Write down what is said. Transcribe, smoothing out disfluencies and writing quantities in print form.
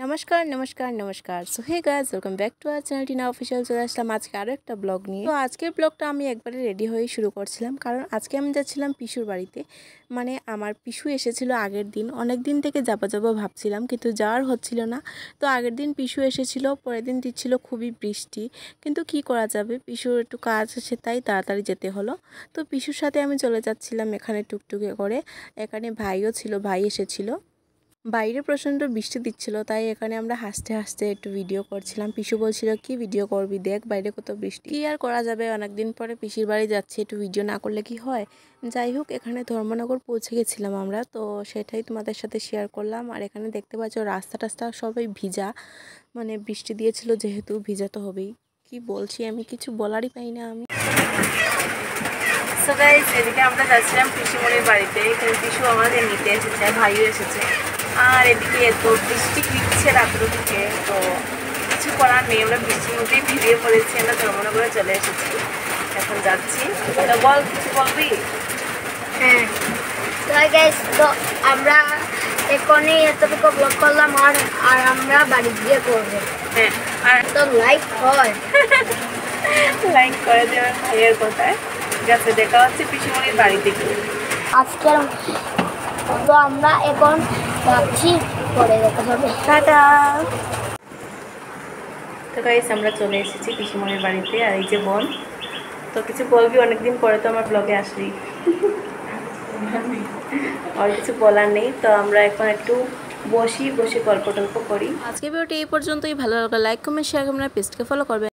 नमस्कार नमस्कार नमस्कार so hey guys welcome back to our channel Tina official চলে আসলাম আজকে আরো একটা ব্লগ নিয়ে। তো আজকের ব্লগটা আমি একবারে রেডি হয়ে শুরু করছিলাম, কারণ আজকে আমি যাচ্ছিলাম পিসুর বাড়িতে। মানে আমার পিসু এসেছিল আগের দিন, অনেক দিন থেকে যাবো ভাবছিলাম কিন্তু যাওয়ার হচ্ছিল না। তো আগের দিন পিসু এসেছিল, পরের দিন দিচ্ছিল খুবই বৃষ্টি, কিন্তু কি করা যাবে, পিসুর একটু কাজ আছে তাই তাড়াতাড়ি যেতে হলো। তো পিসুর সাথে আমি চলে যাচ্ছিলাম এখানে টুকটুকে করে। এখানে ভাইও ছিল, ভাই এসেছিল। বাইরে প্রচণ্ড বৃষ্টি দিচ্ছিল, তাই এখানে আমরা হাসতে হাসতে একটু ভিডিও করছিলাম। পিসু বলছিল কি ভিডিও করবি, দেখ বাইরে কত বৃষ্টি, কি আর করা যাবে, অনেকদিন পরে পিসির বাড়ি যাচ্ছি, একটু ভিডিও না করলে কি হয়। যাই হোক, এখানে ধর্মনগর পৌঁছে গেছিলাম আমরা, তো সেটাই তোমাদের সাথে শেয়ার করলাম। আর এখানে দেখতে পাচ্ছ রাস্তা টাস্তা সবাই ভিজা, মানে বৃষ্টি দিয়েছিল যেহেতু ভিজা তো হবেই। কি বলছি আমি, কিছু বলারই পাই না আমি। সো গাইস, এদিকে আমরা যাচ্ছিলাম পিসিমণির বাড়িতে। এখানে পিসু আমাদের নিতে এসেছে, ভাইও এসেছে। আর এদিকে এত বৃষ্টি দিচ্ছে রাত্র থেকে, তো কিছু করার নেই, আমরা বৃষ্টির মধ্যেই ভিড়িয়ে পড়েছি। আমরা ধর্মনগরে চলে এসেছি, এখন যাচ্ছি। তো বল, কিছু বলবি? হ্যাঁ গাইস, তো আমরা এখনই এতটুকু ব্লগ করলাম, আর আমরা বাড়ি গিয়ে করবো। হ্যাঁ, আর তো লাইক হয় লাইক করে দেবেন ভাইয়ের কথায়। ঠিক আছে, দেখা হচ্ছে পিসিমণির বাড়িতে গিয়ে। আজকের তো আমরা এখন যাচ্ছি, পরে দেখা হবে, টাটা। তো গাইস, আমরা চলে এসেছি পিসিমণির বাড়িতে। আর এই যে বোন, তো কিছু বলবি? অনেকদিন পরে তো আমার ব্লগে আসলি, আর কিছু বলার নেই। তো আমরা এখন একটু বসে গল্প টল্প করি। আজকে ভিডিওটি এই পর্যন্তই। ভালো লাগলে লাইক কমেন্ট শেয়ার করবেন, পেজকে ফলো করবেন।